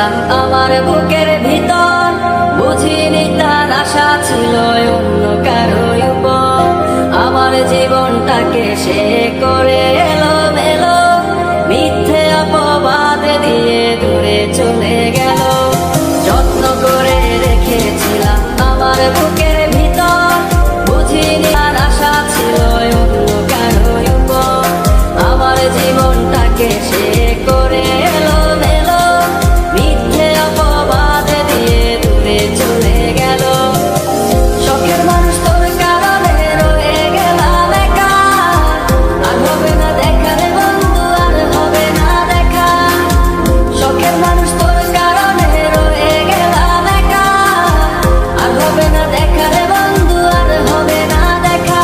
ছিলাম আমার বুকের ভিতর, বুঝিনি তার আশা ছিল অন্য কারো উপর। আমার জীবনটাকে সে করে এলোমেলো, মিথ্যে অপবাদ দিয়ে দূরে চলে গেল। যত্ন করে রেখেছিলাম আমার বুকের ভিতর, বুঝিনি তার আশা ছিল অন্য কারো উপর। আমার জীবনটাকে সে করে এলোমেলো, মিথ্যে অপবাদ দিয়ে দূরে চলে গেল। শখের মানুষ তোর কারণে রয়ে গেলাম একা, আর হবে না দেখা রে বন্ধু, আর হবে না দেখা। শখের মানুষ তোর কারণে রয়ে গেলাম একা, আর হবে না দেখা রে বন্ধু, আর হবে না দেখা।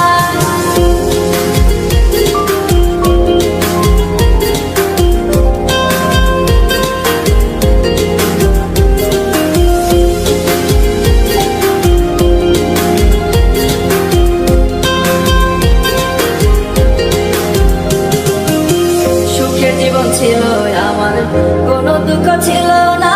সুখের জীবন ছিল আমার, কোনো দুঃখ ছিল না।